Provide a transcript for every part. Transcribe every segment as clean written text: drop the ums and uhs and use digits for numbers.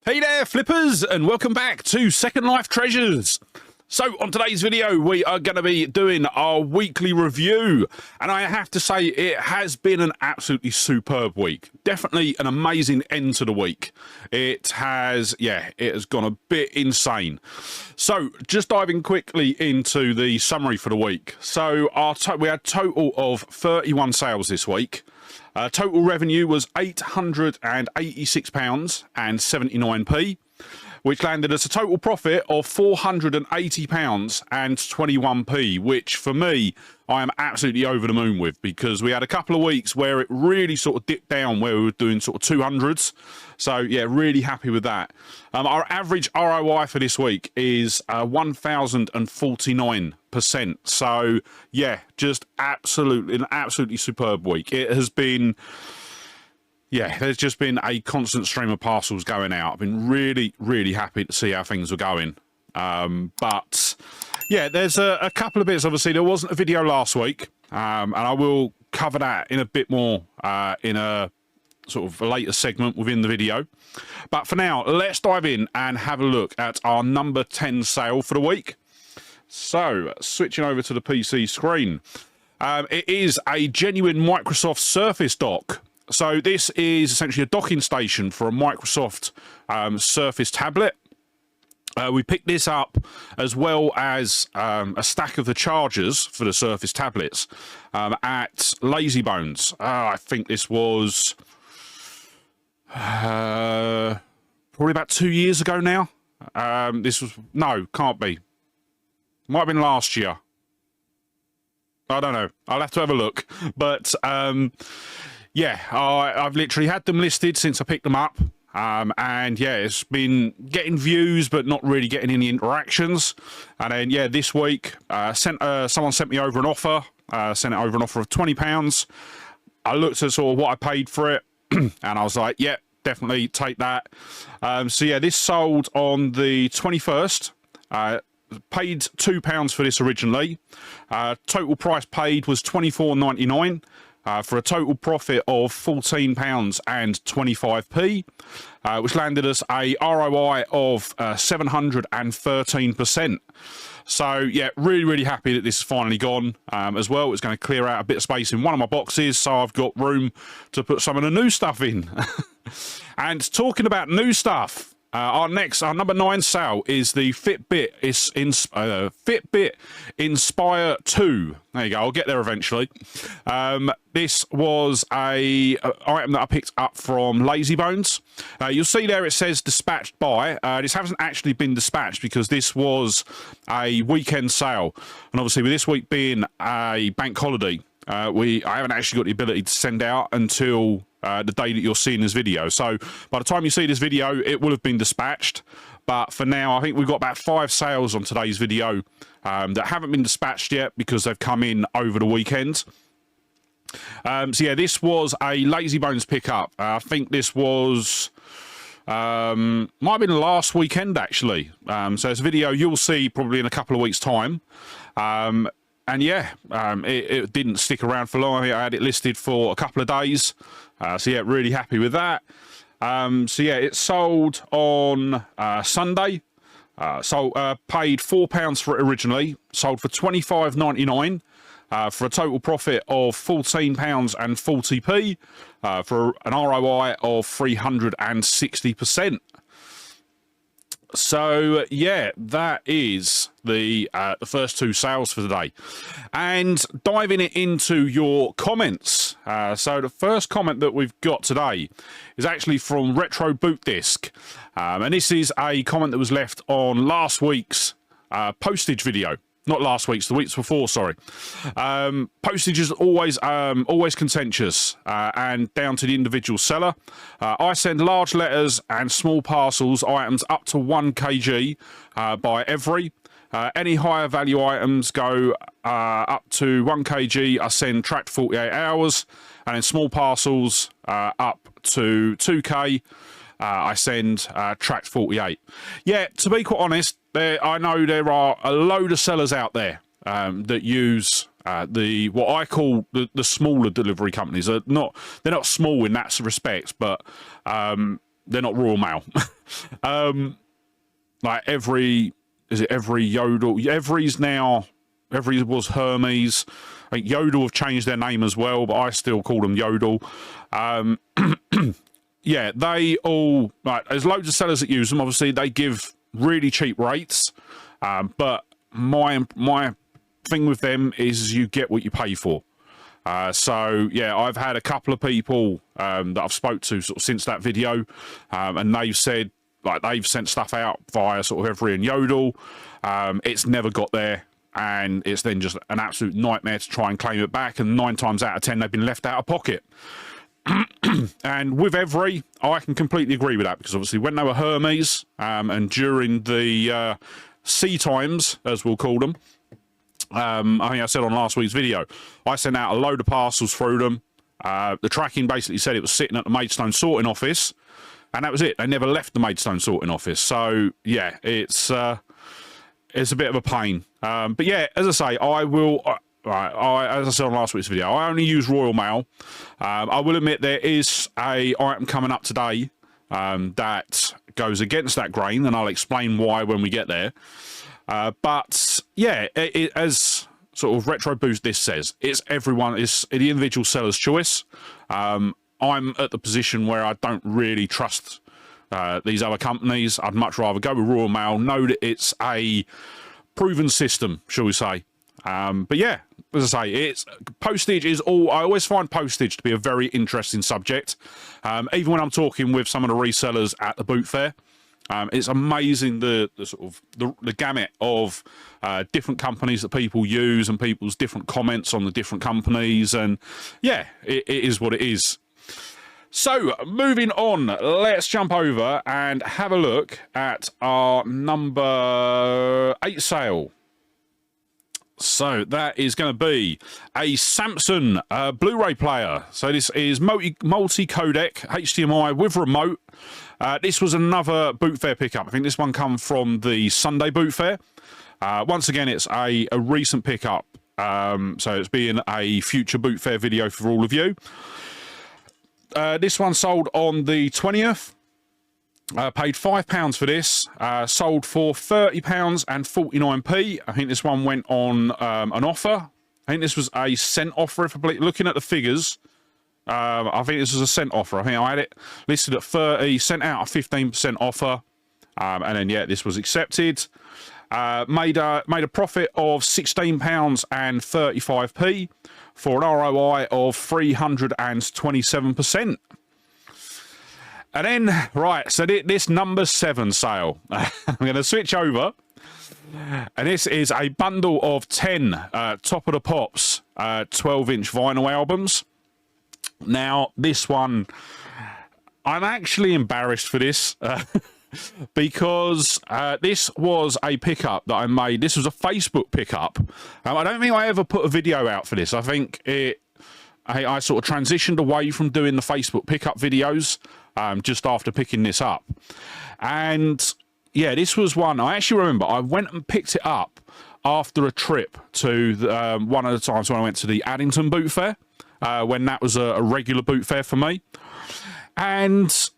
Hey there, flippers, and welcome back to Second Life Treasures. So, on today's video, we are going to be doing our weekly review, and I have to say it has been an absolutely superb week. Definitely an amazing end to the week. It has gone a bit insane. So, just diving quickly into the summary for the week. So, we had a total of 31 sales this week. Total revenue was £886.79p, which landed us a total profit of £480.21p, which for me, I am absolutely over the moon with, because we had a couple of weeks where it really sort of dipped down, where we were doing sort of 200s. So yeah, really happy with that. Our average ROI for this week is 1,049%. So yeah, just an absolutely superb week. It has been, yeah, there's just been a constant stream of parcels going out. I've been really happy to see how things are going. But yeah, there's a couple of bits. Obviously, there wasn't a video last week, and I will cover that in a bit more in a sort of a later segment within the video. But for now, let's dive in and have a look at our number 10 sale for the week. So, switching over to the PC screen, it is a genuine Microsoft Surface dock. So this is essentially a docking station for a Microsoft Surface tablet. We picked this up as well as a stack of the chargers for the Surface tablets at Lazybones. I think this was probably about 2 years ago now. Can't be. Might have been last year. I don't know. I'll have to have a look. But yeah, I've literally had them listed since I picked them up. And yeah, it's been getting views, but not really getting any interactions. And then, yeah, this week, someone sent me over an offer, sent it over an offer of £20. I looked at sort of what I paid for it, and I was like, yeah, definitely take that. So yeah, this sold on the 21st. Paid £2 for this originally. Total price paid was £24.99. For a total profit of £14.25p, which landed us a ROI of 713%. So yeah, really happy that this is finally gone as well. It's going to clear out a bit of space in one of my boxes, so I've got room to put some of the new stuff in. And talking about new stuff, our number 9 sale is the Fitbit Inspire 2. There you go. I'll get there eventually. This was a item that I picked up from Lazybones. You'll see there it says dispatched by. This hasn't actually been dispatched because this was a weekend sale, and obviously with this week being a bank holiday, I haven't actually got the ability to send out until the day that you're seeing this video. So by the time you see this video, it will have been dispatched. But for now, I think we've got about 5 sales on today's video that haven't been dispatched yet because they've come in over the weekend. So yeah, this was a Lazybones pickup. I think this was might have been last weekend actually. So it's a video you'll see probably in a couple of weeks' time. And yeah, it didn't stick around for long. I think I had it listed for a couple of days. So yeah, really happy with that. So yeah, it sold on Sunday. Paid £4 for it originally. Sold for £25.99 for a total profit of £14.40p for an ROI of 360%. So yeah, that is the first 2 sales for today, and diving it into your comments. So the first comment that we've got today is actually from Retro Boot Disc, and this is a comment that was left on last week's postage video. Not last week's, the weeks before, sorry. Postage is always contentious and down to the individual seller. I send large letters and small parcels items up to 1 kg by every. Any higher value items go up to 1 kg. I send tracked 48 hours, and then small parcels up to 2k. I send tracked 48. Yeah, to be quite honest, I know there are a load of sellers out there that use what I call the smaller delivery companies. They're not small in that respect, but they're not Royal Mail. Like every Yodel? Every's now, every was Hermes. I think Yodel have changed their name as well, but I still call them Yodel. Yeah, they all, like, there's loads of sellers that use them. Obviously, they give really cheap rates, but my thing with them is you get what you pay for. So yeah, I've had a couple of people that I've spoke to sort of since that video, and they've said, like, they've sent stuff out via sort of Every and Yodel. It's never got there, and it's then just an absolute nightmare to try and claim it back, and 9 times out of 10 they've been left out of pocket. And with Every, I can completely agree with that, because obviously when they were Hermes, and during the C times, as we'll call them, I think I said on last week's video, I sent out a load of parcels through them. The tracking basically said it was sitting at the Maidstone sorting office, and that was it. They never left the Maidstone sorting office. So yeah, it's a bit of a pain. But yeah, as I say, I will. Right, as I said on last week's video, I only use Royal Mail. I will admit there is a item coming up today that goes against that grain, and I'll explain why when we get there. But yeah, as sort of Retro Boost this says, it's the individual seller's choice. I'm at the position where I don't really trust these other companies. I'd much rather go with Royal Mail, know that it's a proven system, shall we say. But yeah, as I say, postage is all. I always find postage to be a very interesting subject. Even when I'm talking with some of the resellers at the boot fair, it's amazing the sort of the gamut of different companies that people use and people's different comments on the different companies. And yeah, it is what it is. So moving on, let's jump over and have a look at our number 8 sale. So that is going to be a Samsung Blu-ray player. So this is multi-codec HDMI with remote. This was another boot fair pickup. I think this one come from the Sunday boot fair. Once again, it's a recent pickup. So it's being a future boot fair video for all of you. This one sold on the 20th. Paid £5 for this, sold for £30 and 49p. I think this one went on an offer. I think this was a cent offer. If I'm looking at the figures, I think this was a cent offer. I think I had it listed at 30, sent out a 15% offer, and then yeah, this was accepted. Made a profit of £16 and 35p for an ROI of 327%. And then, right, so this number 7 sale, I'm going to switch over, and this is a bundle of 10 Top of the Pops 12-inch vinyl albums. Now, this one, I'm actually embarrassed for this, because this was a pickup that I made. This was a Facebook pickup. I don't think I ever put a video out for this. I think I sort of transitioned away from doing the Facebook pickup videos just after picking this up. And yeah, this was one I actually remember. I went and picked it up after a trip to one of the times when I went to the Addington boot fair, when that was a regular boot fair for me. And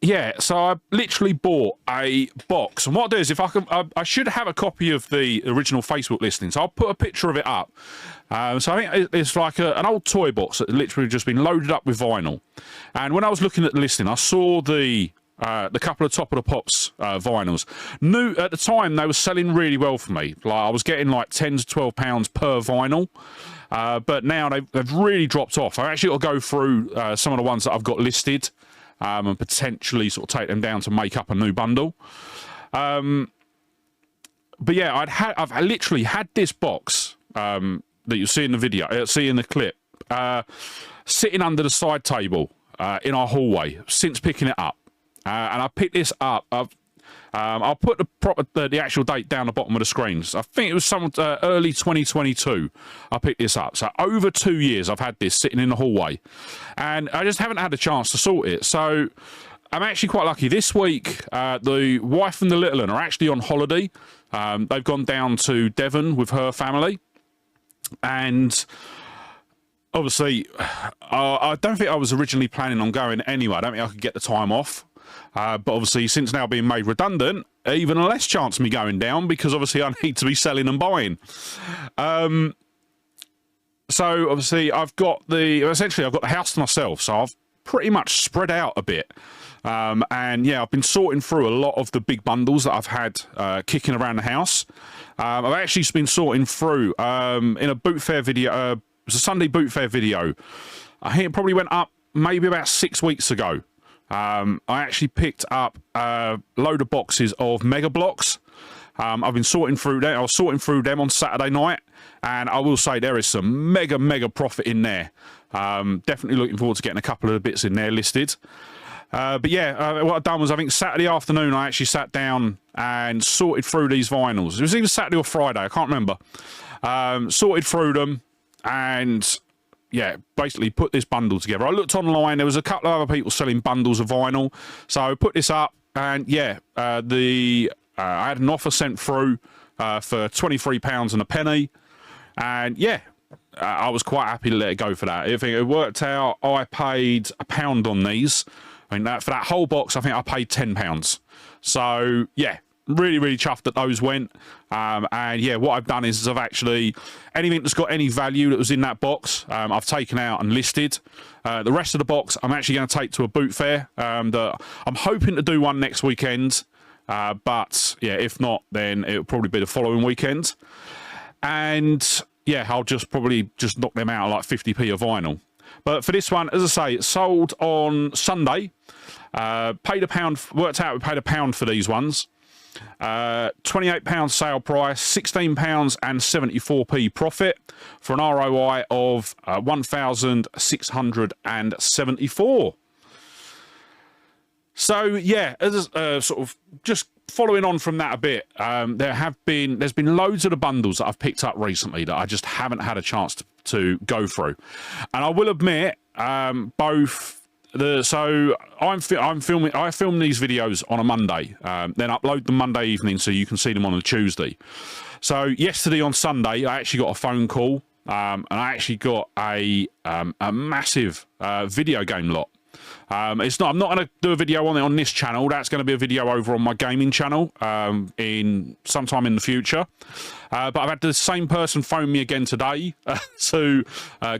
yeah, so I literally bought a box. And what I'll do is, if I can, I should have a copy of the original Facebook listing, so I'll put a picture of it up. So I think it's like an old toy box that literally just been loaded up with vinyl. And when I was looking at the listing, I saw the couple of Top of the Pops vinyls. At the time, they were selling really well for me. Like, I was getting like £10 to £12 per vinyl. But now they've really dropped off. I actually got to go through some of the ones that I've got listed, and potentially sort of take them down to make up a new bundle. But yeah, I've literally had this box that you'll see in the video, see in the clip, sitting under the side table in our hallway since picking it up. And I picked this up. I'll put the actual date down the bottom of the screens. I think it was early 2022 I picked this up. So over 2 years I've had this sitting in the hallway, and I just haven't had a chance to sort it. So I'm actually quite lucky. This week the wife and the little one are actually on holiday. They've gone down to Devon with her family, and obviously I don't think I was originally planning on going anyway. I don't think I could get the time off. But obviously, since now being made redundant, even less chance of me going down because obviously I need to be selling and buying. So obviously I've got the house to myself, so I've pretty much spread out a bit. And yeah, I've been sorting through a lot of the big bundles that I've had kicking around the house. I've actually been sorting through in a boot fair video. It was a Sunday boot fair video. I think it probably went up maybe about 6 weeks ago. I actually picked up a load of boxes of Mega Blocks. I've been sorting through them. I was sorting through them on Saturday night, and I will say there is some mega profit in there. Definitely looking forward to getting a couple of the bits in there listed. But yeah, what I've done was I think Saturday afternoon I actually sat down and sorted through these vinyls. It was either Saturday or Friday, I can't remember. Sorted through them and yeah, basically put this bundle together. I looked online, there was a couple of other people selling bundles of vinyl. So I put this up and yeah, I had an offer sent through for £23 and a penny. And yeah, I was quite happy to let it go for that. I think it worked out, I paid £1 on these. I mean, for that whole box, I think I paid £10. So yeah, really chuffed that those went. And yeah, what I've done is I've actually, anything that's got any value that was in that box, I've taken out and listed. The rest of the box, I'm actually going to take to a boot fair. That I'm hoping to do one next weekend. But yeah, if not, then it'll probably be the following weekend. And yeah, I'll probably knock them out at like 50p of vinyl. But for this one, as I say, it sold on Sunday. Paid £1, worked out we paid £1 for these ones. £28 sale price, £16 and 74p profit for an ROI of 1,674. So yeah, as sort of just following on from that a bit, there's been loads of the bundles that I've picked up recently that I just haven't had a chance to go through, and I will admit, I film these videos on a Monday, then upload them Monday evening so you can see them on a Tuesday. So yesterday on Sunday, I actually got a phone call, and I actually got a massive video game lot. I'm not going to do a video on it on this channel. That's going to be a video over on my gaming channel in sometime in the future. But I've had the same person phone me again today to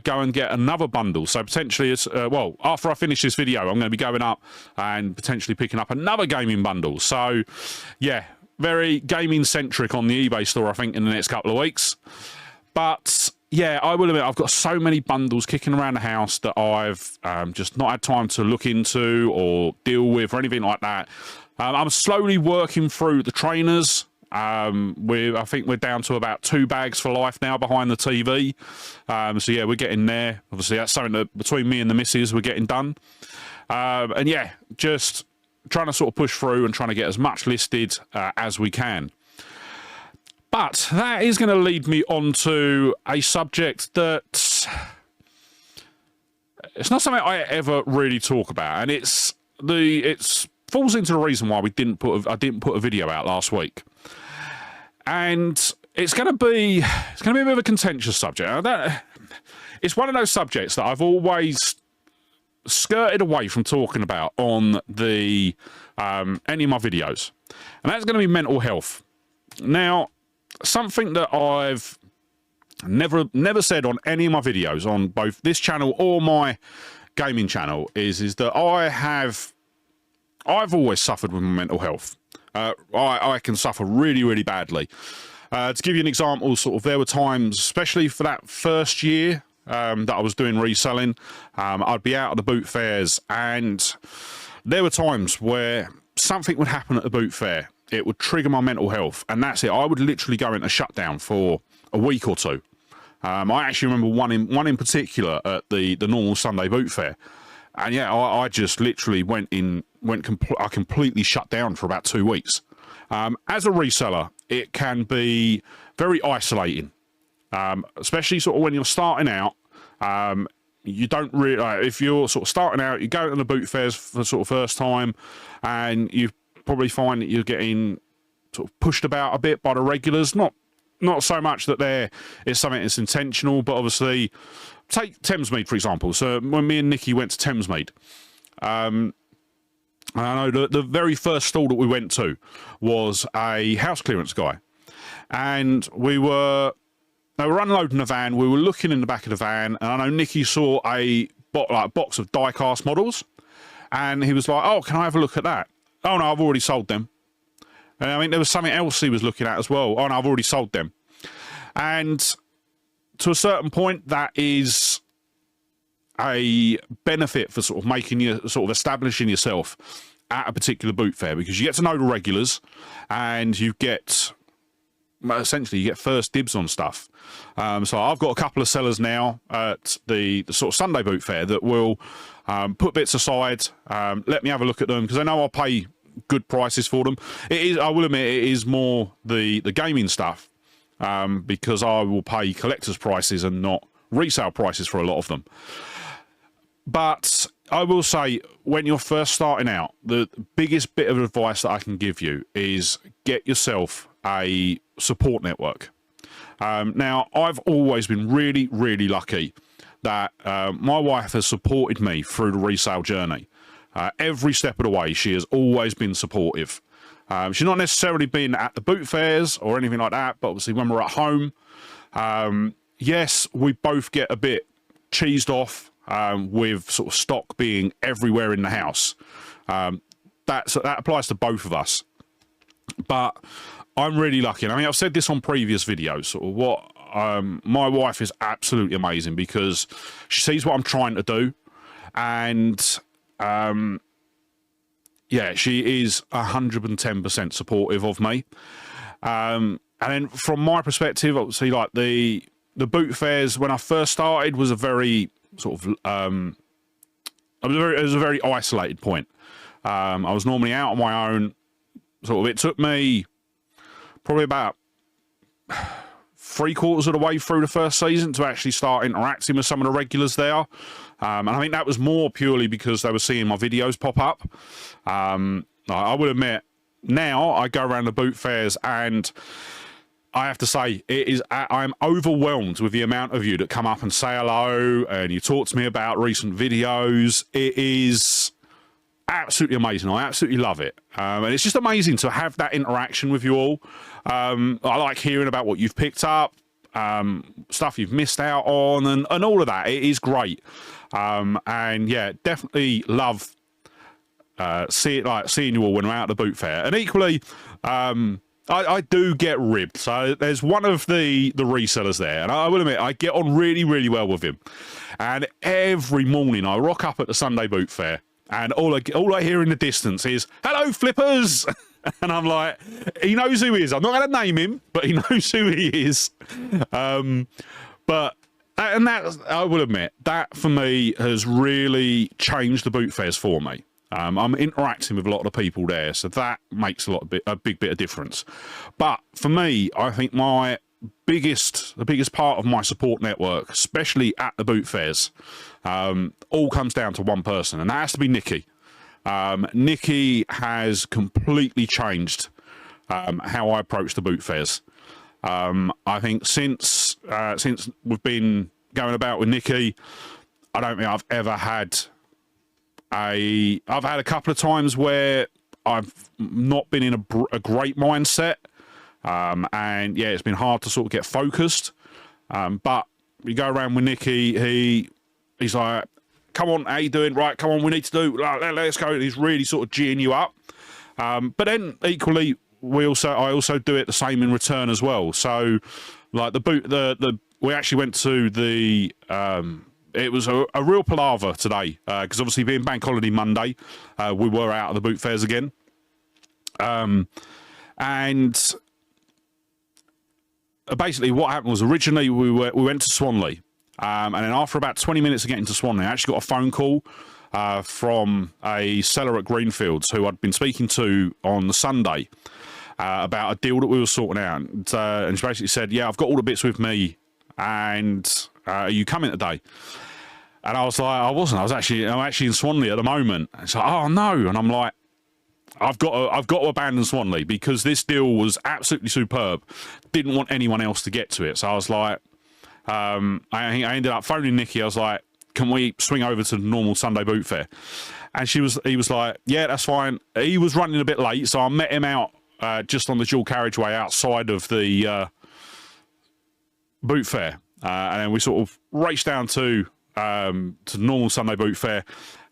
go and get another bundle. So potentially, well, after I finish this video, I'm going to be going up and potentially picking up another gaming bundle. So yeah, very gaming centric on the eBay store, I think, in the next couple of weeks. But yeah, I will admit I've got so many bundles kicking around the house that I've just not had time to look into or deal with or anything like that. I'm slowly working through the trainers. I think we're down to about 2 bags for life now behind the TV. So yeah, we're getting there. Obviously, that's something that between me and the missus we're getting done. And yeah, just trying to sort of push through and trying to get as much listed as we can. But that is going to lead me on to a subject that it's not something I ever really talk about, and it falls into the reason why I didn't put a video out last week. And it's going to be a bit of a contentious subject. It's one of those subjects that I've always skirted away from talking about on the any of my videos, and that's going to be mental health. Now, something that I've never said on any of my videos on both this channel or my gaming channel is that I've always suffered with my mental health. I can suffer really badly. To give you an example, sort of there were times, especially for that first year that I was doing reselling, I'd be out at the boot fairs, and there were times where something would happen at the boot fair. It would trigger my mental health, and that's it. I would literally go into shutdown for a week or two. I actually remember one in particular at the normal Sunday boot fair, and yeah, I just literally I completely shut down for about 2 weeks. As a reseller, it can be very isolating, especially sort of when you're starting out. You don't really, if you're sort of starting out, you go to the boot fairs for the sort of first time, and you probably find that you're getting sort of pushed about a bit by the regulars. Not so much that it's something that's intentional, but obviously, take Thamesmead for example. So when me and Nikki went to Thamesmead, And I know the very first stall that we went to was a house clearance guy. And they were unloading the van. We were looking in the back of the van, and I know Nicky saw a box of die-cast models, and he was like, "Oh, can I have a look at that?" "Oh no, I've already sold them." And I mean, there was something else he was looking at as well. "Oh no, I've already sold them." And to a certain point, that is a benefit for sort of making you sort of establishing yourself at a particular boot fair, because you get to know the regulars, and you get essentially you get first dibs on stuff. So I've got a couple of sellers now at the sort of Sunday boot fair that will put bits aside, let me have a look at them, because I know I'll pay good prices for them. It is, I will admit, it is more the gaming stuff, because I will pay collector's prices and not resale prices for a lot of them. But I will say, when you're first starting out, the biggest bit of advice that I can give you is get yourself a support network. Now, I've always been really, really lucky that my wife has supported me through the resale journey. Every step of the way, she has always been supportive. She's not necessarily been at the boot fairs or anything like that, but obviously when we're at home, yes, we both get a bit cheesed off with sort of stock being everywhere in the house. That applies to both of us. But I'm really lucky. And I mean, I've said this on previous videos, sort of what my wife is absolutely amazing, because she sees what I'm trying to do, and yeah, she is 110% supportive of me. And then from my perspective, obviously, like the boot fairs when I first started was a very sort of it was a very isolated point. I was normally out on my own. Sort of, it took me probably about 3/4 of the way through the first season to actually start interacting with some of the regulars there. And I think that was more purely because they were seeing my videos pop up. I will admit, now I go around the boot fairs and I have to say, I'm overwhelmed with the amount of you that come up and say hello and you talk to me about recent videos. It is absolutely amazing. I absolutely love it. And it's just amazing to have that interaction with you all. I like hearing about what you've picked up, stuff you've missed out on, and all of that. It is great. And yeah, definitely love seeing you all when we're out at the boot fair. And equally, I do get ribbed. So there's one of the resellers there, and I will admit I get on really, really well with him. And every morning I rock up at the Sunday boot fair, and all I hear in the distance is "Hello, flippers," and I'm like, he knows who he is. I'm not going to name him, but he knows who he is. But that, I will admit, that for me has really changed the boot fairs for me. I'm interacting with a lot of the people there, so that makes a big bit of difference. But for me, I think the biggest part of my support network, especially at the boot fairs, all comes down to one person, and that has to be Nicky. Nicky has completely changed how I approach the boot fairs. I think since we've been going about with Nicky, I don't think I've ever had I've had a couple of times where I've not been in a great mindset, and yeah, it's been hard to sort of get focused. But we go around with Nicky, he's like, "Come on, how you doing? Right, come on, we need to do. Let's go." And he's really sort of geeing you up. But then equally, I also do it the same in return as well. So, like we actually went to the. It was a real palaver today, because obviously being Bank Holiday Monday, we were out of the boot fairs again. And basically what happened was, originally we went to Swanley, and then after about 20 minutes of getting to Swanley, I actually got a phone call from a seller at Greenfields who I'd been speaking to on the Sunday about a deal that we were sorting out. And she basically said, "Yeah, I've got all the bits with me, and are you coming today?" And I was like, "I wasn't. I'm actually in Swanley at the moment." And it's like, "Oh no!" And I'm like, I've got to abandon Swanley because this deal was absolutely superb. Didn't want anyone else to get to it, so I was like, I ended up phoning Nicky. I was like, "Can we swing over to the normal Sunday boot fair?" And he was like, yeah, that's fine. He was running a bit late, so I met him out just on the dual carriageway outside of the boot fair. And then we sort of raced down to normal Sunday boot fair.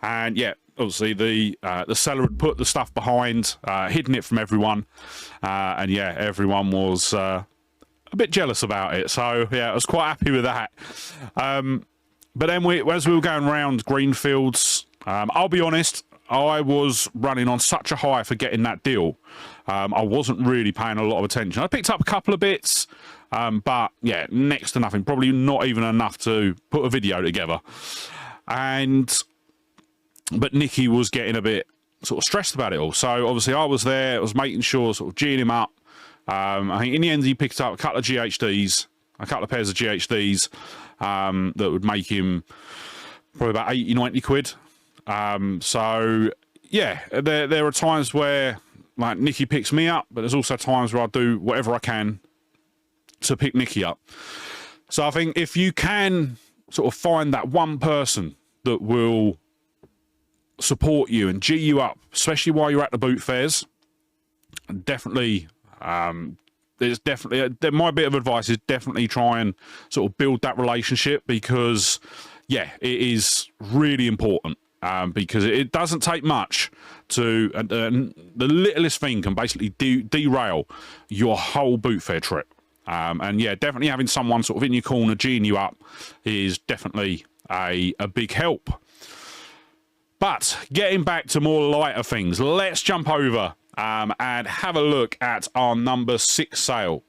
And yeah, obviously the seller had put the stuff behind, hidden it from everyone. And yeah, everyone was a bit jealous about it. So yeah, I was quite happy with that. But then as we were going around Greenfields, I'll be honest, I was running on such a high for getting that deal. I wasn't really paying a lot of attention. I picked up a couple of bits, but yeah, next to nothing. Probably not even enough to put a video together. But Nicky was getting a bit sort of stressed about it all. So obviously I was there. I was making sure, sort of geeing him up. I think in the end he picked up a couple of GHDs, a couple of pairs of GHDs that would make him probably about 80, 90 quid. So yeah, there are times where like Nicky picks me up, but there's also times where I do whatever I can to pick Nicky up. So I think if you can sort of find that one person that will support you and G you up, especially while you're at the boot fairs, definitely, there's definitely, my bit of advice is definitely try and sort of build that relationship, because yeah, it is really important. Because it doesn't take much to, the littlest thing can basically derail your whole boot fair trip. And yeah, definitely having someone sort of in your corner, geeing you up is definitely a big help. But getting back to more lighter things, let's jump over and have a look at our number 6 sale.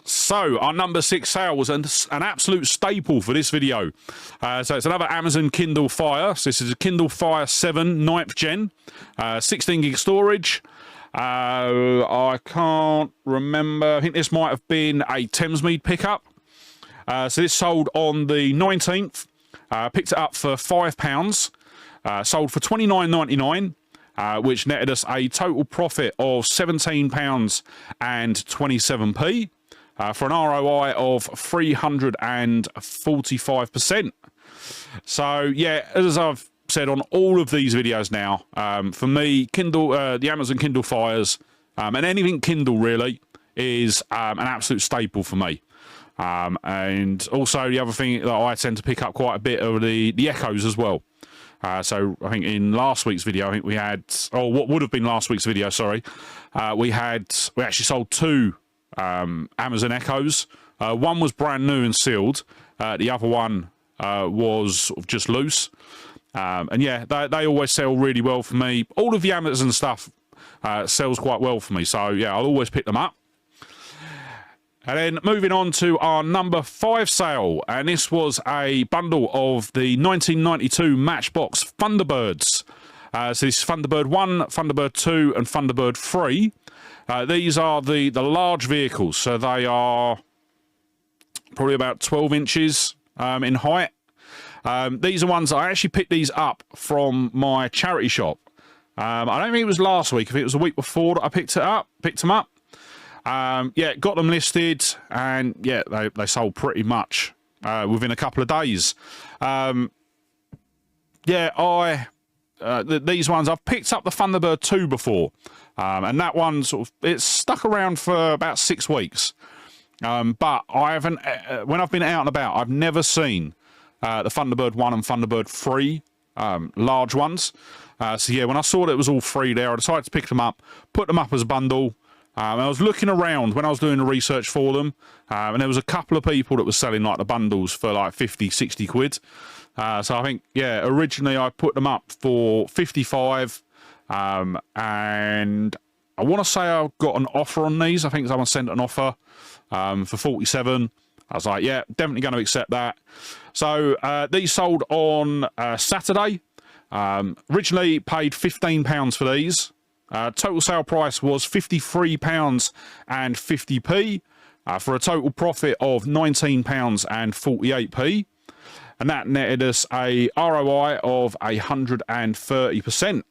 So our number 6 sale was an absolute staple for this video. So it's another Amazon Kindle Fire. So this is a Kindle Fire 7 9th gen, 16 gig storage. I can't remember. I think this might have been a Thamesmead pickup. So this sold on the 19th. Picked it up for £5. Sold for £29.99. Which netted us a total profit of £17.27p. For an ROI of 345%. So yeah, as I've said on all of these videos now, for me, Kindle, the Amazon Kindle Fires, and anything Kindle really is an absolute staple for me. And also the other thing that I tend to pick up quite a bit are the Echoes as well. So I think in last week's video, I think we had, or what would have been last week's video, sorry, we actually sold 2 Amazon Echoes. One was brand new and sealed. The other one was sort of just loose. And yeah, they always sell really well for me. All of the Amazon stuff sells quite well for me. So yeah, I'll always pick them up. And then moving on to our number 5 sale. And this was a bundle of the 1992 Matchbox Thunderbirds. So this is Thunderbird 1, Thunderbird 2 and Thunderbird 3. These are the large vehicles, so they are probably about 12 inches in height. These are ones I actually picked these up from my charity shop. I don't think it was last week. I think it was the week before that I picked them up. Yeah, got them listed, and yeah, they sold pretty much within a couple of days. Yeah, these ones, I've picked up the Thunderbird 2 before. And that one sort of, it's stuck around for about 6 weeks. But I haven't, when I've been out and about, I've never seen the Thunderbird 1 and Thunderbird 3 large ones. So yeah, when I saw that it was all 3 there, I decided to pick them up, put them up as a bundle. And I was looking around when I was doing the research for them, and there was a couple of people that were selling like the bundles for like 50, 60 quid. So I think, yeah, originally I put them up for 55. And I want to say I got an offer on these. I think someone sent an offer for 47. I was like, yeah, definitely going to accept that. So these sold on Saturday. Originally paid £15 for these. Total sale price was £53.50p for a total profit of £19.48p. And that netted us a ROI of 130%.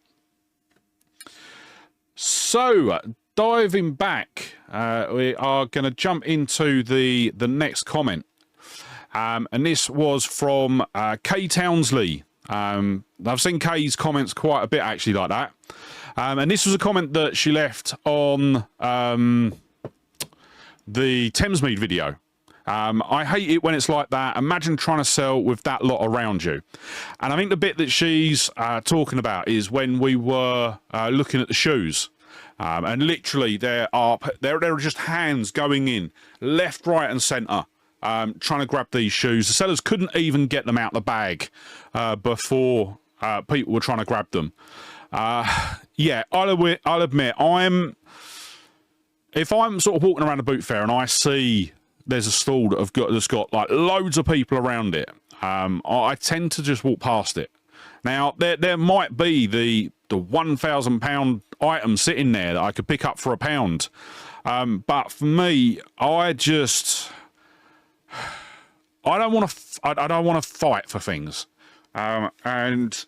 So, diving back, we are going to jump into the next comment. And this was from Kay Townsley. I've seen Kay's comments quite a bit actually like that. And this was a comment that she left on the Thamesmead video. I hate it when it's like that. Imagine trying to sell with that lot around you. And I think the bit that she's talking about is when we were looking at the shoes. And literally there are just hands going in left, right and centre, trying to grab these shoes. The sellers couldn't even get them out the bag before people were trying to grab them. Yeah, I'll admit, if I'm sort of walking around a boot fair and I see there's a stall that's got like loads of people around it, I tend to just walk past it. Now there might be the £1,000 item sitting there that I could pick up for £1, but for me, I don't want to fight for things, and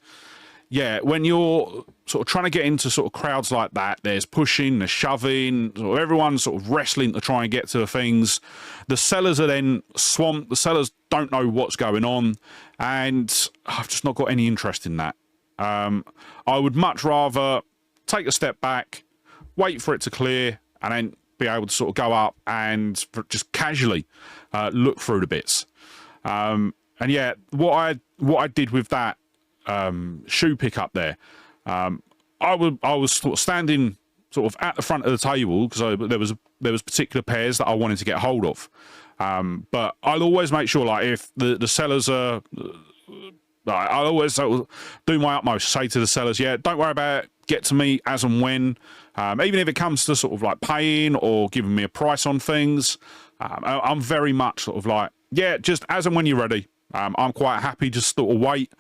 yeah, when you're sort of trying to get into sort of crowds like that, there's pushing, there's shoving, sort of everyone's sort of wrestling to try and get to the things. The sellers are then swamped. The sellers don't know what's going on, and I've just not got any interest in that. I would much rather take a step back, wait for it to clear, and then be able to sort of go up and just casually look through the bits. And yeah, what I did with that shoe pickup there, I was sort of standing sort of at the front of the table because there was particular pairs that I wanted to get hold of. But I'll always make sure, like, if the sellers are, I'll always sort of do my utmost, say to the sellers, yeah, don't worry about it, get to me as and when, even if it comes to sort of like paying or giving me a price on things. I'm very much sort of like, yeah, just as and when you're ready. I'm quite happy to sort of wait,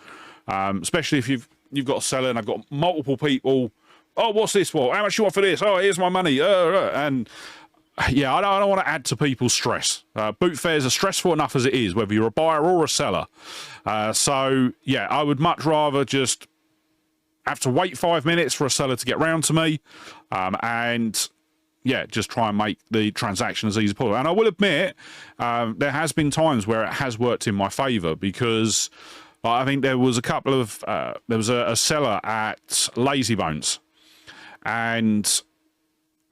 especially if you've got a seller and I've got multiple people. Oh, what's this for? How much you want for this? Oh, here's my money. And yeah, I don't want to add to people's stress. Boot fairs are stressful enough as it is, whether you're a buyer or a seller. So yeah, I would much rather just have to wait 5 minutes for a seller to get round to me, and yeah, just try and make the transaction as easy as possible. And I will admit, there has been times where it has worked in my favour, because I think there was a couple of there was a seller at Lazybones, and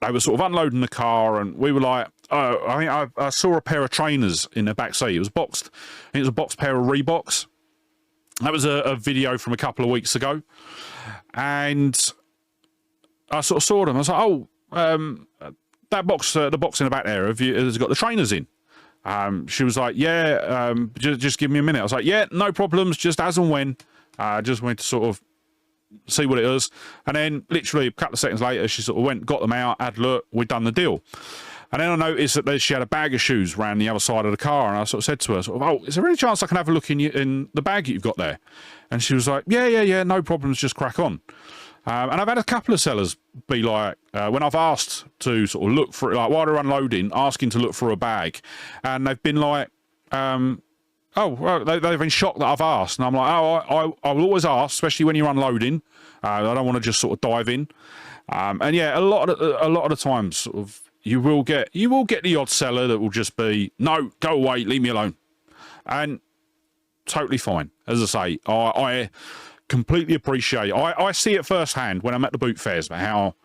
they were sort of unloading the car, and we were like, oh, I think I saw a pair of trainers in the back seat. It was boxed. I think it was a boxed pair of Reeboks. That was a video from a couple of weeks ago, and I sort of saw them. I was like, oh, that box, the box in the back there, has it got the trainers in? She was like, yeah, just give me a minute. I was like, yeah, no problems, just as and when. Just wanted to sort of see what it is. And then literally a couple of seconds later, she sort of went, got them out, had a look, we'd done the deal. And then I noticed that she had a bag of shoes around the other side of the car, and I sort of said to her, sort of, oh, is there any chance I can have a look in the bag that you've got there? And she was like, yeah, no problems, just crack on. And I've had a couple of sellers be like, when I've asked to sort of look for it, like while they're unloading, asking to look for a bag, and they've been like, oh, well, they've been shocked that I've asked. And I'm like, oh, I will always ask, especially when you're unloading. I don't want to just sort of dive in. And yeah, a lot of the times, sort of, you will get the odd seller that will just be, no, go away, leave me alone, and totally fine. As I say, I completely appreciate. I see it firsthand when I'm at the boot fairs about how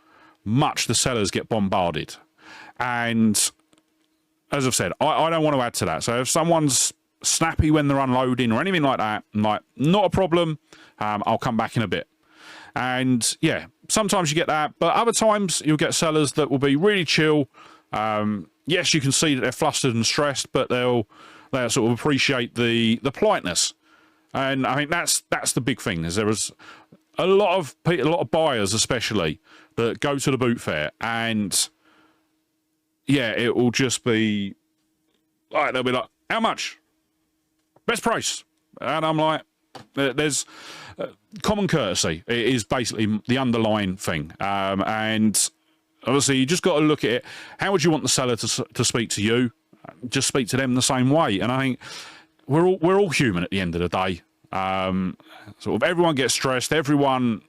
much the sellers get bombarded, and as I've said, I don't want to add to that. So if someone's snappy when they're unloading or anything like that, I'm like, not a problem. I'll come back in a bit. And yeah, sometimes you get that, but other times you'll get sellers that will be really chill. Yes, you can see that they're flustered and stressed, but they'll sort of appreciate the politeness. And I think that's the big thing. Is there is a lot of buyers, especially, that go to the boot fair, and yeah, it will just be like, they'll be like, how much? Best price. And I'm like, there's common courtesy. It is basically the underlying thing. And obviously, you just got to look at it. How would you want the seller to speak to you? Just speak to them the same way. And I think we're all human at the end of the day. Sort of everyone gets stressed. Everyone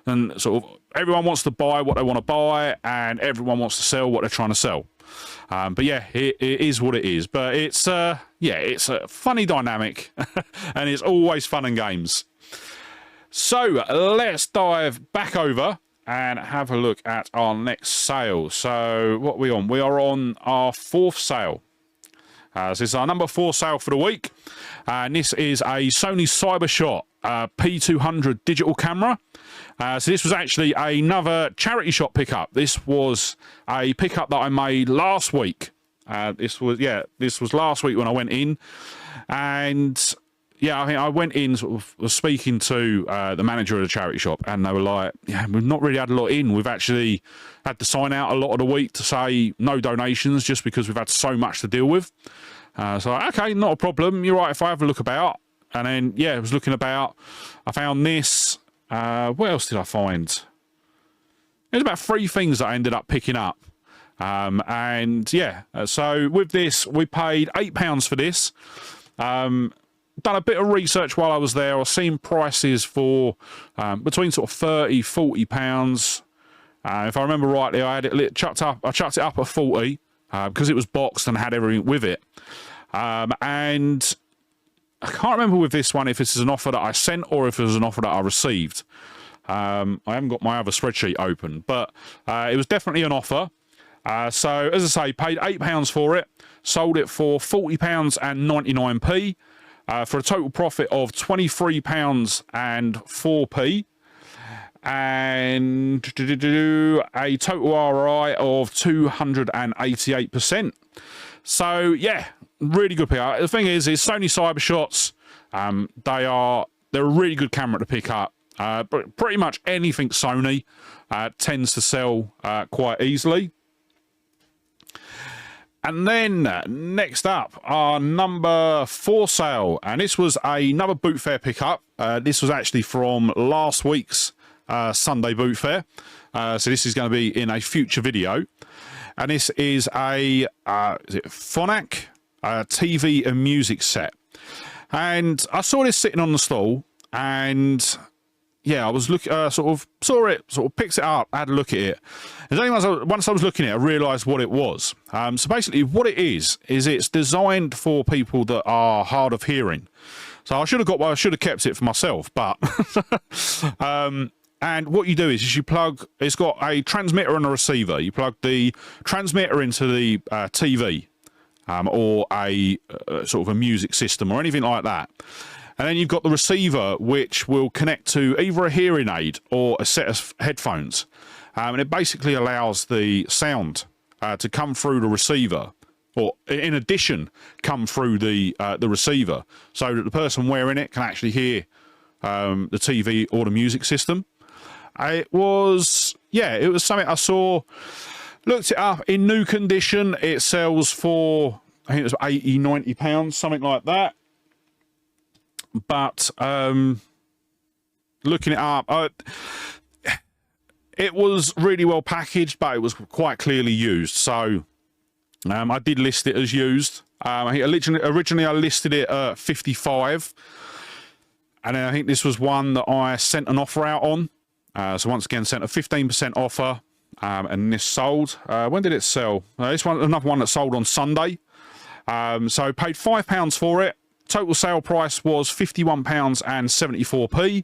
wants to buy what they want to buy, and everyone wants to sell what they're trying to sell. But yeah, it is what it is. But it's it's a funny dynamic, and it's always fun and games. So let's dive back over and have a look at our next sale. So what are we on? We are on our 4th sale. So this is our number 4 sale for the week. And this is a Sony CyberShot P200 digital camera. So this was actually another charity shop pickup. This was a pickup that I made last week. This was last week when I went in. And yeah, I think I went in, sort of was speaking to the manager of the charity shop, and they were like, yeah, we've not really had a lot in. We've actually had to sign out a lot of the week to say no donations just because we've had so much to deal with. So, okay, not a problem. You're right if I have a look about. And then, yeah, I was looking about. I found this. What else did I find? There's about 3 things that I ended up picking up. And, yeah, so with this, we paid £8 for this. Done a bit of research while I was there. I was seeing prices for between sort of £30–40. If I remember rightly, I had it chucked it up at 40 because it was boxed and had everything with it. And I can't remember with this one if this is an offer that I sent or if it was an offer that I received. I haven't got my other spreadsheet open, but it was definitely an offer. So as I say, paid £8 for it, sold it for £40.99p. For a total profit of £23.04p, and a total ROI of 288%. So yeah, really good PR. The thing is Sony CyberShots. They're a really good camera to pick up. But pretty much anything Sony tends to sell quite easily. And then next up, our number 4 sale, and this was another boot fair pickup. This was actually from last week's Sunday boot fair, so this is going to be in a future video. And this is a Phonak TV and music set, and I saw this sitting on the stall, and yeah, I was looking, saw it, picked it up, had a look at it. And only once I was looking at it, I realised what it was. So basically, what it is it's designed for people that are hard of hearing. So I should have kept it for myself, but and what you do is you plug. It's got a transmitter and a receiver. You plug the transmitter into the TV, or a sort of a music system or anything like that. And then you've got the receiver, which will connect to either a hearing aid or a set of headphones. And it basically allows the sound to come through the receiver, or in addition, come through the receiver, so that the person wearing it can actually hear the TV or the music system. It was something I saw, looked it up. In new condition, it sells for, I think it was £80–90, something like that. But looking it up, it was really well packaged, but it was quite clearly used. So I did list it as used. I think originally I listed it at 55, and then I think this was one that I sent an offer out on. So once again, sent a 15% offer, and this sold. When did it sell? This one, another one that sold on Sunday. So paid £5 for it. Total sale price was £51.74p,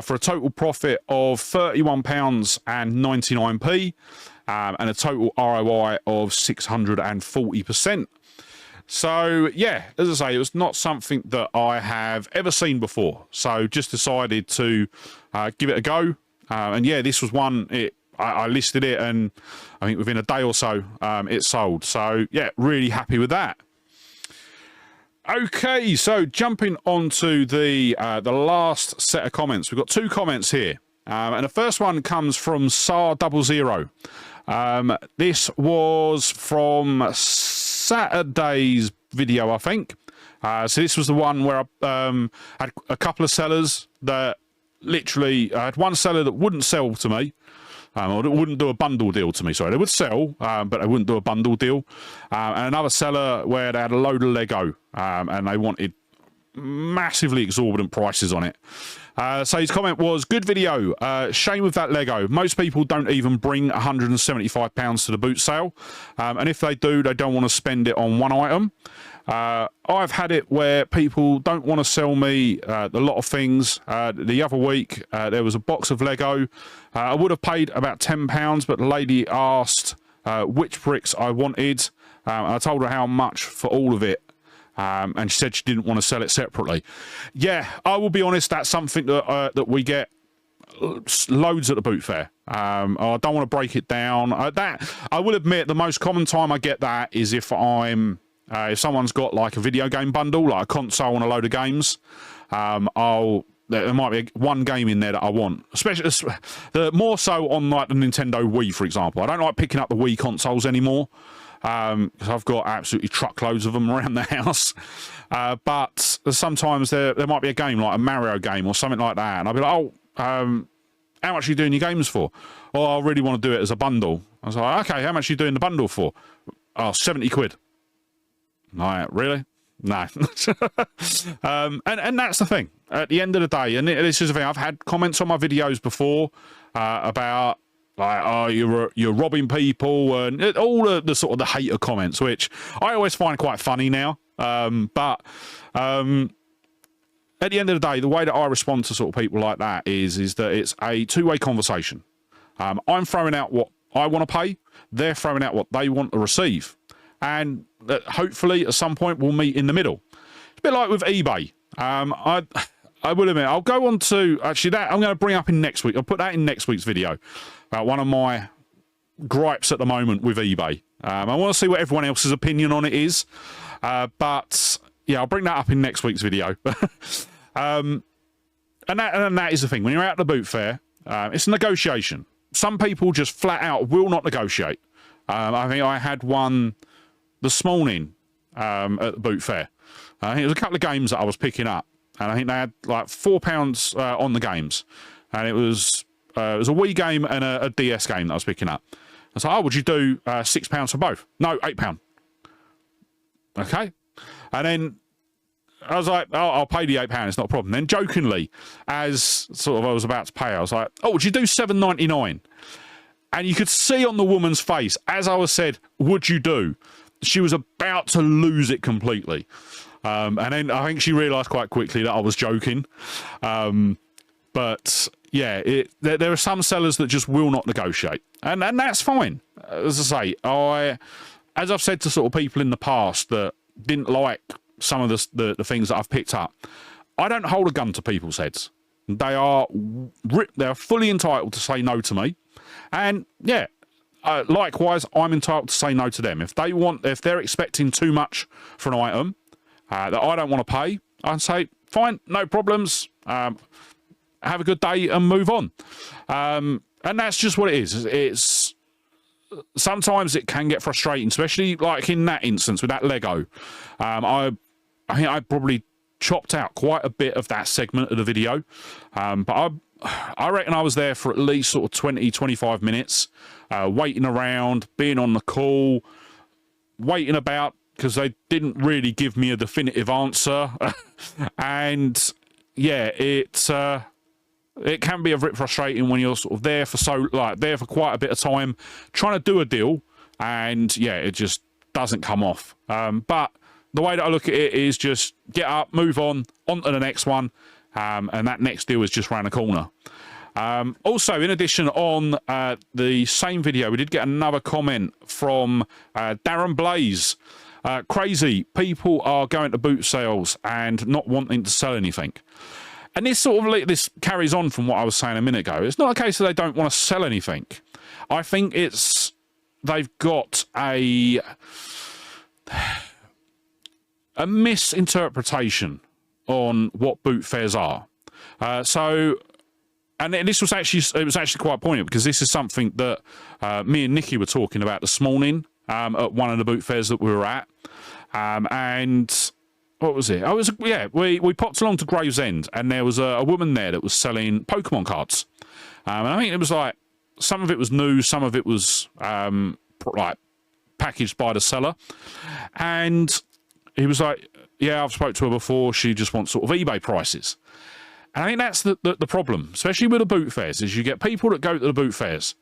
for a total profit of £31.99p, and a total ROI of 640%. So yeah, as I say, it was not something that I have ever seen before. So just decided to give it a go. And yeah, this was one. I listed it, and I think within a day or so, it sold. So yeah, really happy with that. Okay, so jumping onto the last set of comments, we've got 2 comments here, and the first one comes from SAR00. This was from Saturday's video, I think. So this was the one where I had a couple of sellers that literally, I had one seller that wouldn't sell to me. Or that wouldn't do a bundle deal to me. Sorry, they would sell, but they wouldn't do a bundle deal. And another seller where they had a load of Lego, and they wanted massively exorbitant prices on it. So his comment was, good video, shame with that Lego. Most people don't even bring £175 to the boot sale, and if they do, they don't want to spend it on one item. I've had it where people don't want to sell me a lot of things. The other week, there was a box of Lego. I would have paid about £10, but the lady asked which bricks I wanted. I told her how much for all of it. And she said she didn't want to sell it separately. Yeah, I will be honest, that's something that we get loads at the boot fair. I don't want to break it down. I will admit the most common time I get that is if I'm if someone's got like a video game bundle, like a console and a load of games. There might be one game in there that I want, especially more so on like the Nintendo Wii, for example. I don't like picking up the Wii consoles anymore. Because I've got absolutely truckloads of them around the house. But sometimes there might be a game like a Mario game or something like that, and I'll be like, oh, how much are you doing your games for? Oh, I really want to do it as a bundle. I was like, okay, how much are you doing the bundle for? Oh, 70 quid. Like, really? No. And that's the thing. At the end of the day, and this is the thing, I've had comments on my videos before about, like, oh, you're robbing people, and all the sort of the hater comments, which I always find quite funny now. But at the end of the day, the way that I respond to sort of people like that is that it's a two-way conversation. I'm throwing out what I want to pay, they're throwing out what they want to receive, and hopefully at some point we'll meet in the middle. It's a bit like with eBay. I will admit, I'll go on to, actually, that I'm going to bring up in next week. I'll put that in next week's video. One of my gripes at the moment with eBay. I want to see what everyone else's opinion on it is. But, yeah, I'll bring that up in next week's video. And that is the thing. When you're out at the boot fair, it's a negotiation. Some people just flat out will not negotiate. I think I had one this morning at the boot fair. I think it was a couple of games that I was picking up. And I think they had like £4 on the games. And it was a Wii game and a DS game that I was picking up. I was like, oh, would you do £6 for both? No, £8. Okay. And then I was like, oh, I'll pay the £8. It's not a problem. Then jokingly, as sort of I was about to pay, I was like, oh, would you do £7.99? And you could see on the woman's face, as I was said, would you do? She was about to lose it completely. And then I think she realised quite quickly that I was joking. But yeah, there are some sellers that just will not negotiate, and that's fine. As I say, as I've said to sort of people in the past that didn't like some of the things that I've picked up, I don't hold a gun to people's heads. They are fully entitled to say no to me, and yeah. Likewise, I'm entitled to say no to them. If they're expecting too much for an item that I don't want to pay, I'd say, fine, no problems. Have a good day and move on. And that's just what it is. It's sometimes it can get frustrating, especially like in that instance with that Lego. I think I probably chopped out quite a bit of that segment of the video. But I reckon I was there for at least sort of 20, 25 minutes, waiting around, being on the call, waiting about, because they didn't really give me a definitive answer. And yeah, it can be a bit frustrating when you're sort of there for quite a bit of time, trying to do a deal, and yeah, it just doesn't come off. But the way that I look at it is just get up, move on to the next one, and that next deal is just round the corner. Also, in addition, on the same video, we did get another comment from Darren Blaze. Crazy, people are going to boot sales and not wanting to sell anything. And this carries on from what I was saying a minute ago. It's not a case that they don't want to sell anything. I think they've got a misinterpretation on what boot fairs are. And this was actually quite poignant, because this is something that me and Nikki were talking about this morning at one of the boot fairs that we were at. And what was it? We popped along to Gravesend, and there was a woman there that was selling Pokemon cards. And I think it was like, some of it was new, some of it was like packaged by the seller. And he was like, yeah, I've spoke to her before. She just wants sort of eBay prices. And I think that's the problem, especially with the boot fairs, is you get people that go to the boot fairs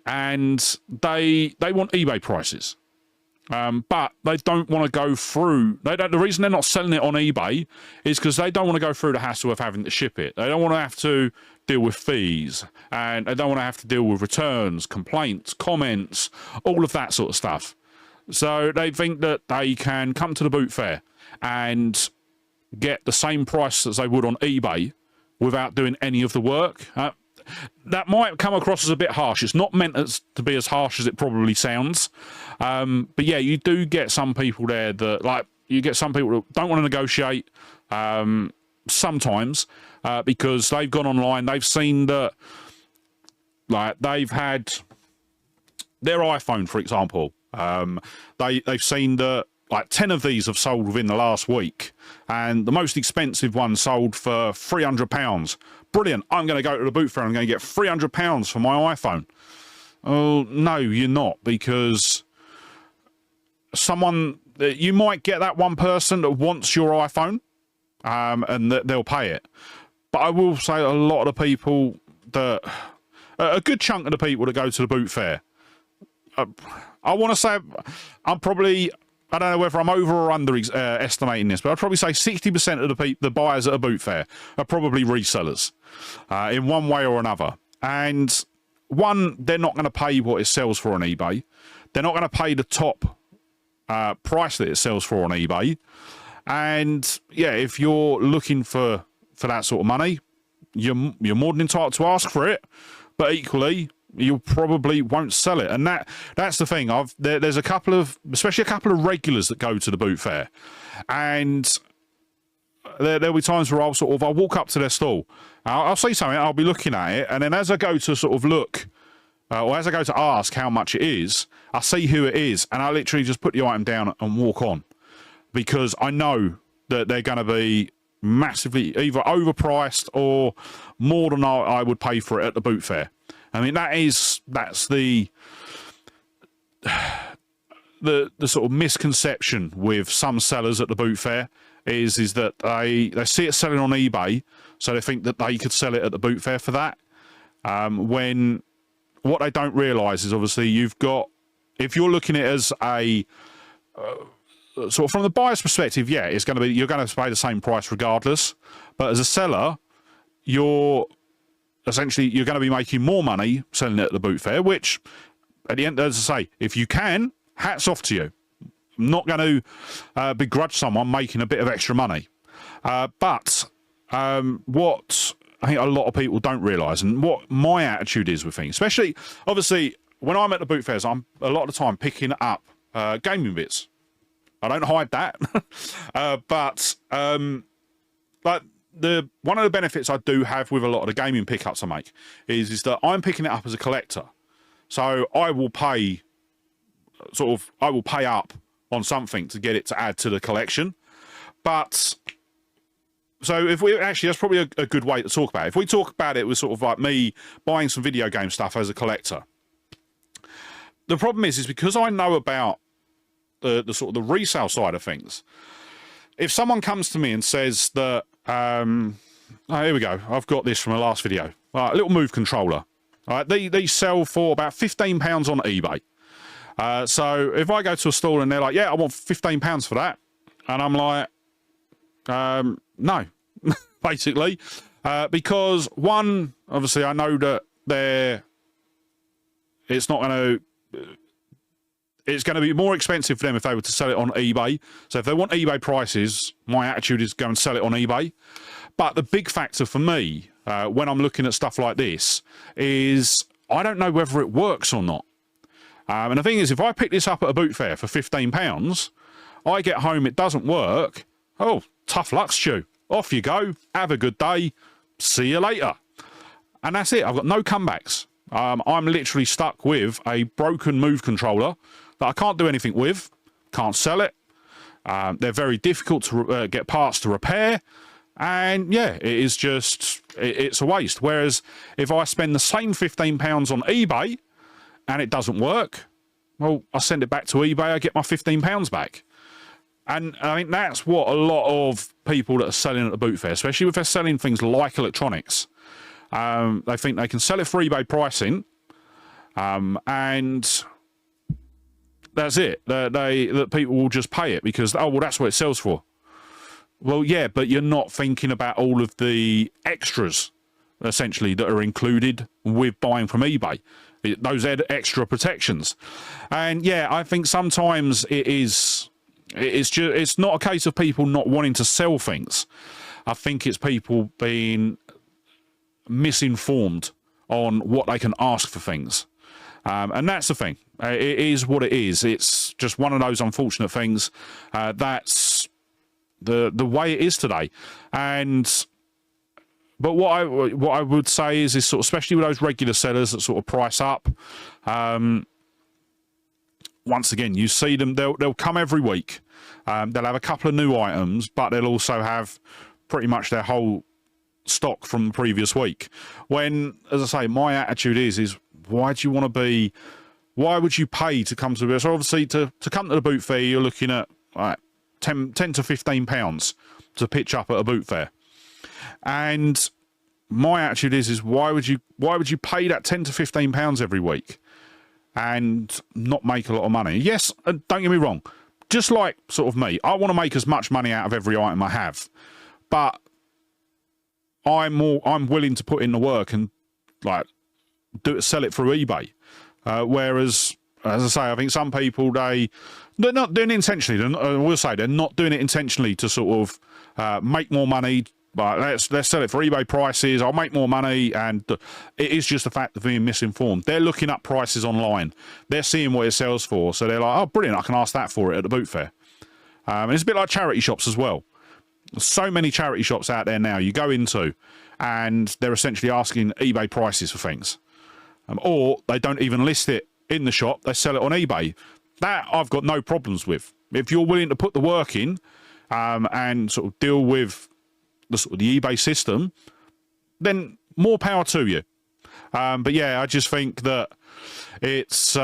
and they want eBay prices. But they don't want to go through. The reason they're not selling it on eBay is because they don't want to go through the hassle of having to ship it. They don't want to have to deal with fees, and they don't want to have to deal with returns, complaints, comments, all of that sort of stuff. So they think that they can come to the boot fair and get the same price as they would on eBay without doing any of the work. That might come across as a bit harsh. It's not meant to be as harsh as it probably sounds. But yeah, you do get some people there that, like, you get some people that don't want to negotiate sometimes because they've gone online, they've seen that, like, they've had their iPhone, for example. They've seen that, like, 10 of these have sold within the last week, and the most expensive one sold for £300. Brilliant. I'm going to go to the boot fair and I'm going to get £300 for my iPhone. Oh, no, you're not, because you might get that one person that wants your iPhone, and that they'll pay it. But I will say a lot of the people a good chunk of the people that go to the boot fair, I want to say I don't know whether I'm over or under estimating this, but I'd probably say 60% of the buyers at a boot fair are probably resellers in one way or another. And one, they're not going to pay what it sells for on eBay. They're not going to pay the top price that it sells for on eBay. And yeah, if you're looking for that sort of money, you're more than entitled to ask for it. But equally, you probably won't sell it, and that's the thing. There's especially a couple of regulars that go to the boot fair, and there'll be times where I'll walk up to their stall, I'll see something, I'll be looking at it, and then as I go to sort of look, or as I go to ask how much it is, I see who it is, and I literally just put the item down and walk on, because I know that they're going to be massively either overpriced or more than I would pay for it at the boot fair. I mean, that's the sort of misconception with some sellers at the boot fair is that they see it selling on eBay, so they think that they could sell it at the boot fair for that. When what they don't realise is, obviously, if you're looking at it as a sort of from the buyer's perspective, yeah, you're going to pay the same price regardless. But as a seller, you're going to be making more money selling it at the boot fair, which, at the end, as I say, if you can, hats off to you. I'm not going to begrudge someone making a bit of extra money. But what I think a lot of people don't realise, and what my attitude is with things, especially, obviously, when I'm at the boot fairs, I'm a lot of the time picking up gaming bits. I don't hide that. But one of the benefits I do have with a lot of the gaming pickups I make is that I'm picking it up as a collector. So I will pay up on something to get it to add to the collection. But so that's probably a good way to talk about it. If we talk about it with sort of like me buying some video game stuff as a collector, the problem is because I know about the sort of the resale side of things. If someone comes to me and says that, oh, here we go, I've got this from the last video, a little Move controller. All right, these sell for about £15 on eBay. So if I go to a store and they're like, yeah, I want £15 for that, and I'm like, no, basically, because one, obviously, I know that it's going to be more expensive for them if they were to sell it on eBay. So if they want eBay prices, my attitude is go and sell it on eBay. But the big factor for me, when I'm looking at stuff like this, is I don't know whether it works or not. And the thing is, if I pick this up at a boot fair for £15, I get home, it doesn't work. Oh, tough luck, Stu. Off you go. Have a good day. See you later. And that's it. I've got no comebacks. I'm literally stuck with a broken Move controller that I can't do anything with, can't sell it. They're very difficult to get parts to repair. And yeah, it is just, it's a waste. Whereas if I spend the same £15 on eBay and it doesn't work, well, I send it back to eBay, I get my £15 back. And I think that's what a lot of people that are selling at the boot fair, especially if they're selling things like electronics, they think they can sell it for eBay pricing, and that's it. That people will just pay it because, oh, well, that's what it sells for. Well, yeah, but you're not thinking about all of the extras, essentially, that are included with buying from eBay. Those extra protections. And yeah, I think sometimes it's not a case of people not wanting to sell things. I think it's people being misinformed on what they can ask for things. And that's the thing. It is what it is. It's just one of those unfortunate things. That's the way it is today. But what I would say is sort of, especially with those regular sellers that sort of price up, once again, you see them, they'll come every week. They'll have a couple of new items, but they'll also have pretty much their whole stock from the previous week. When, as I say, my attitude is why do you want to be, why would you pay to come to this? So obviously to come to the boot fair, you're looking at 10 to £15 to pitch up at a boot fair. And my attitude is why would you pay that £10 to £15 every week and not make a lot of money? Yes, don't get me wrong. Just like sort of me, I want to make as much money out of every item I have, but I'm willing to put in the work and sell it through eBay. Whereas, as I say, I think some people they're not doing it intentionally. I will say they're not doing it intentionally to sort of make more money. But let's sell it for eBay prices. I'll make more money, and it is just the fact of being misinformed. They're looking up prices online. They're seeing what it sells for, so they're like, "Oh, brilliant! I can ask that for it at the boot fair." And it's a bit like charity shops as well. There's so many charity shops out there now you go into, and they're essentially asking eBay prices for things, or they don't even list it in the shop. They sell it on eBay. That I've got no problems with. If you're willing to put the work in and sort of deal with the eBay system, then more power to you. But yeah, I just think that it's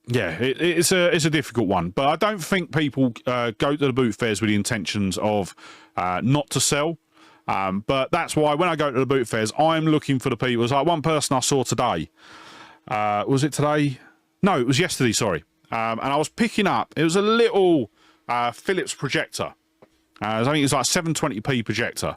it's a difficult one. But I don't think people go to the boot fairs with the intentions of not to sell. But that's why when I go to the boot fairs, I'm looking for the people. There's like one person I saw today. Was it today? No, it was yesterday. Sorry. And I was picking up. It was a little Philips projector. I think it's like 720p projector.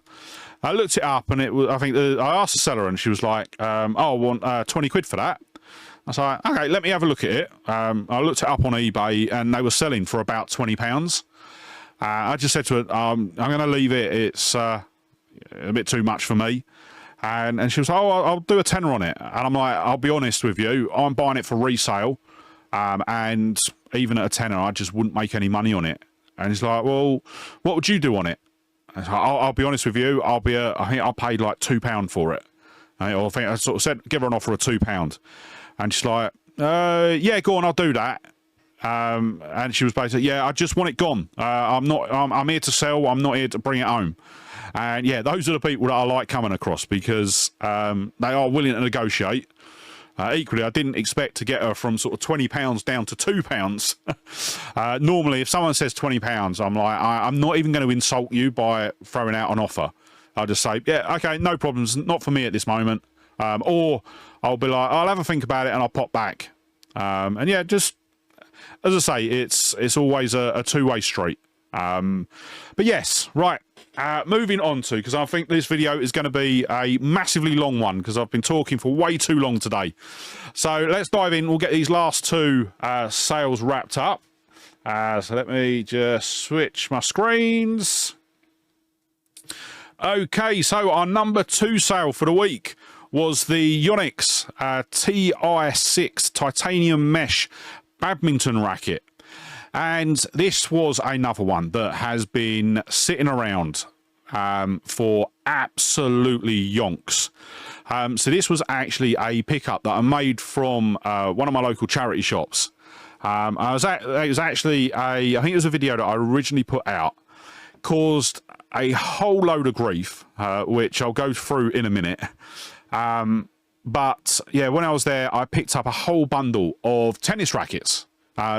I looked it up, and it was. I think I asked the seller, and she was like, "Oh, I want 20 quid for that." I was like, "Okay, let me have a look at it." I looked it up on eBay, and they were selling for about £20. I just said to her, "I'm going to leave it. It's a bit too much for me." And she was like, "Oh, I'll do a tenner on it." And I'm like, "I'll be honest with you, I'm buying it for resale, and even at a tenner, I just wouldn't make any money on it." And he's like, "Well, what would you do on it?" I was like, I'll be honest with you. I think I paid like £2 for it. I think I sort of said, give her an offer of £2. And she's like, "Yeah, go on, I'll do that." And she was basically, "Yeah, I just want it gone. I'm here to sell. I'm not here to bring it home." And yeah, those are the people that I like coming across because they are willing to negotiate. Equally, I didn't expect to get her from sort of £20 down to £2. Normally, if someone says £20, I'm like, I'm not even going to insult you by throwing out an offer. I'll just say, "Yeah, okay, no problems, not for me at this moment." Or I'll be like, "I'll have a think about it and I'll pop back." And yeah, just as I say, it's always a two-way street. But yes, right. Moving on to, because I think this video is going to be a massively long one because I've been talking for way too long today. So let's dive in. We'll get these last two sales wrapped up. So let me just switch my screens. Okay, so our number 2 sale for the week was the Yonex TI6 titanium mesh badminton racket. And this was another one that has been sitting around for absolutely yonks. So this was actually a pickup that I made from one of my local charity shops. It was actually I think it was a video that I originally put out, caused a whole load of grief, which I'll go through in a minute. But yeah, when I was there, I picked up a whole bundle of tennis rackets.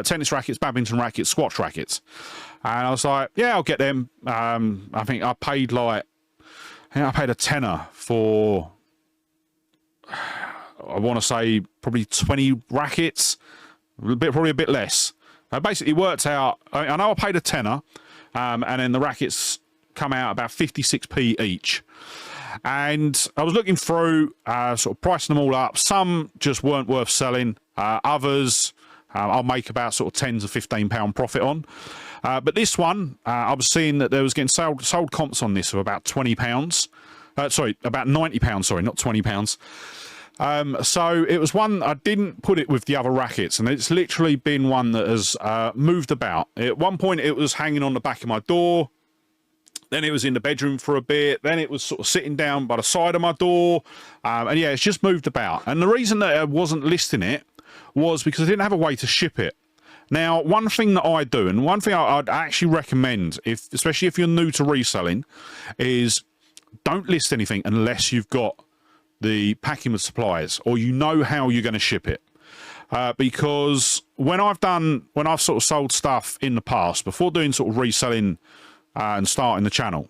tennis rackets, badminton rackets, squash rackets. And I was like, yeah, I'll get them. I think I paid a tenner for, I want to say probably 20 rackets, probably a bit less. Basically worked out, I know I paid a tenner, and then the rackets come out about 56p each. And I was looking through, sort of pricing them all up. Some just weren't worth selling. Others, I'll make about sort of 10 to 15 pound profit on. But this one, I was seeing that there was getting sold comps on this of about 20 pounds. Sorry, about 90 pounds. Sorry, not 20 pounds. So it was one, I didn't put it with the other rackets, and it's literally been one that has moved about. At one point, it was hanging on the back of my door. Then it was in the bedroom for a bit. Then it was sort of sitting down by the side of my door. And yeah, it's just moved about. And the reason that I wasn't listing it was because I didn't have a way to ship it. Now, one thing that I do, and one thing I'd actually recommend, especially if you're new to reselling, is don't list anything unless you've got the packing with suppliers or you know how you're going to ship it. Because when I've sort of sold stuff in the past, before doing sort of reselling and starting the channel,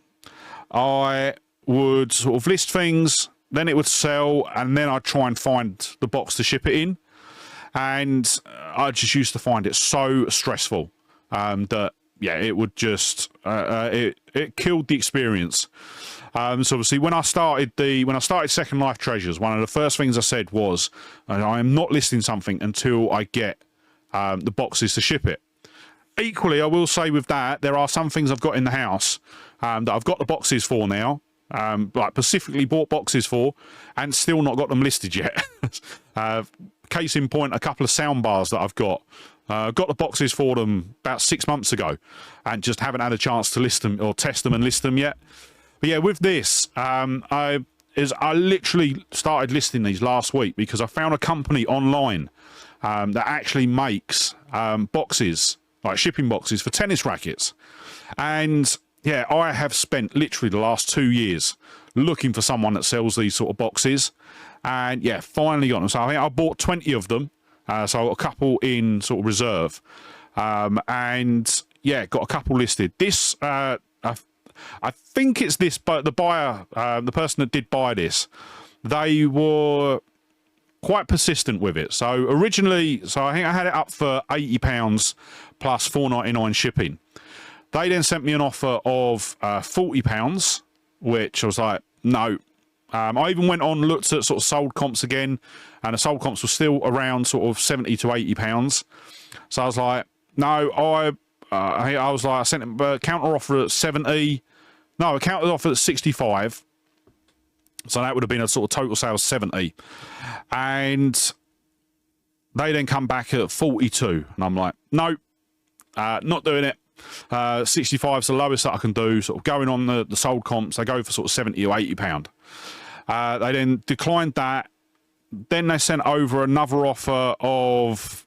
I would sort of list things, then it would sell, and then I'd try and find the box to ship it in. And I just used to find it so stressful that, yeah, it would just, it killed the experience. So obviously when I started Second Life Treasures, one of the first things I said was, I am not listing something until I get the boxes to ship it. Equally, I will say with that, there are some things I've got in the house that I've got the boxes for now, like specifically bought boxes for, and still not got them listed yet. Case in point, a couple of sound bars that I've got. Got the boxes for them about 6 months ago, and just haven't had a chance to list them or test them and list them yet. But yeah, with this, I literally started listing these last week because I found a company online that actually makes boxes, like shipping boxes for tennis rackets. And yeah, I have spent literally the last 2 years looking for someone that sells these sort of boxes. And yeah, finally got them. So I think I bought 20 of them. So I got a couple in sort of reserve. And yeah, got a couple listed. This, I think it's this, but the buyer, the person that did buy this, they were quite persistent with it. So originally, I think I had it up for £80 plus £4.99 shipping. They then sent me an offer of £40, which I was like, no. I even went on, looked at sort of sold comps again, and the sold comps were still around sort of £70 to £80. So I was like, no, I sent them a counter offer at 70. No, a counter offer at 65. So that would have been a sort of total sales 70. And they then come back at 42. And I'm like, no, not doing it. 65 is the lowest that I can do. Sort of going on the sold comps, they go for sort of 70 or £80. They then declined that. Then they sent over another offer of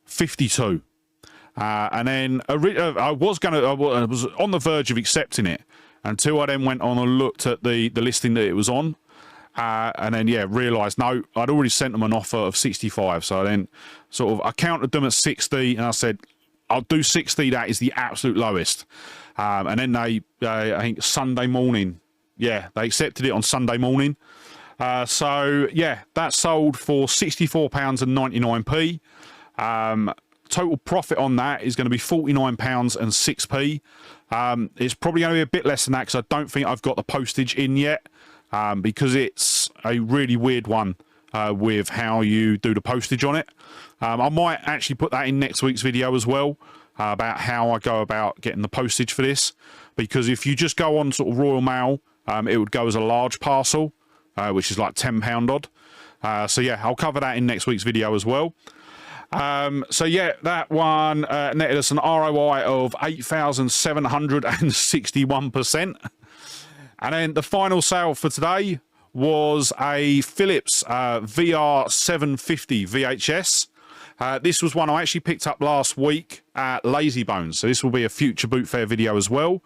52. And then I was on the verge of accepting it until I then went on and looked at the listing that it was on. And then, yeah, realised, no, I'd already sent them an offer of 65. So then I counted them at 60 and I said, I'll do 60. That is the absolute lowest. And then I think Sunday morning, yeah, they accepted it on Sunday morning. So, yeah, that sold for £64.99. Total profit on that is going to be £49.06. It's probably going to be a bit less than that because I don't think I've got the postage in yet, because it's a really weird one with how you do the postage on it. I might actually put that in next week's video as well, about how I go about getting the postage for this, because if you just go on sort of Royal Mail, it would go as a large parcel, which is like £10 odd. So yeah, I'll cover that in next week's video as well. So yeah, that one netted us an ROI of 8,761%. And then the final sale for today was a Philips VR750 VHS. This was one I actually picked up last week at Lazy Bones, so this will be a future boot fair video as well.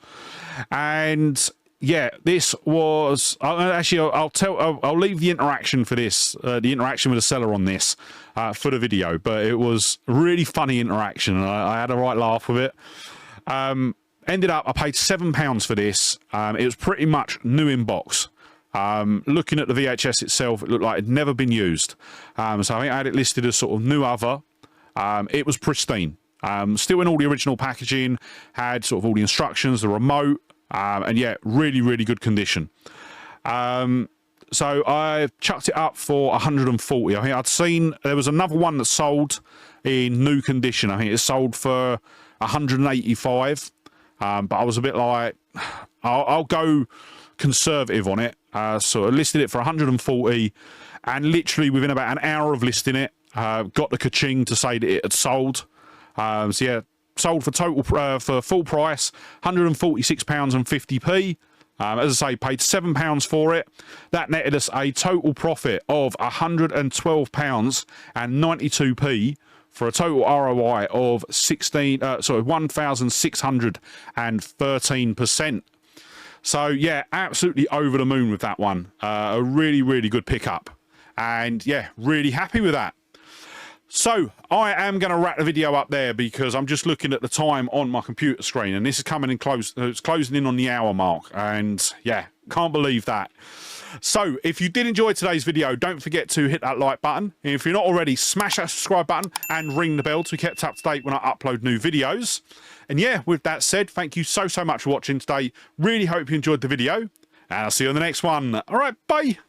And yeah, this was actually I'll leave the interaction for this, the interaction with the seller on this for the video, but it was a really funny interaction, and I had a right laugh with it. Ended up, I paid £7 for this. It was pretty much new in box. Looking at the VHS itself, it looked like it had never been used. So I think I had it listed as sort of new other. It was pristine. Still in all the original packaging, had sort of all the instructions, the remote, and yeah, really, really good condition. So I chucked it up for 140. I think I'd seen there was another one that sold in new condition. I think it sold for 185. But I was a bit like, I'll go conservative on it. So I listed it for 140, and literally within about an hour of listing it, got the ka-ching to say that it had sold. So yeah, sold for total for full price, £146.50. As I say, paid £7 for it. That netted us a total profit of £112.92. for a total ROI of 1,613%. So yeah, absolutely over the moon with that one. A really, really good pickup, and yeah, really happy with that. So I am going to wrap the video up there because I'm just looking at the time on my computer screen, and this is coming in close. It's closing in on the hour mark, and yeah, can't believe that. So if you did enjoy today's video, don't forget to hit that like button. And if you're not already, smash that subscribe button and ring the bell to be kept up to date when I upload new videos. And yeah, with that said, thank you so much for watching today. Really hope you enjoyed the video, and I'll see you on the next one. All right, bye.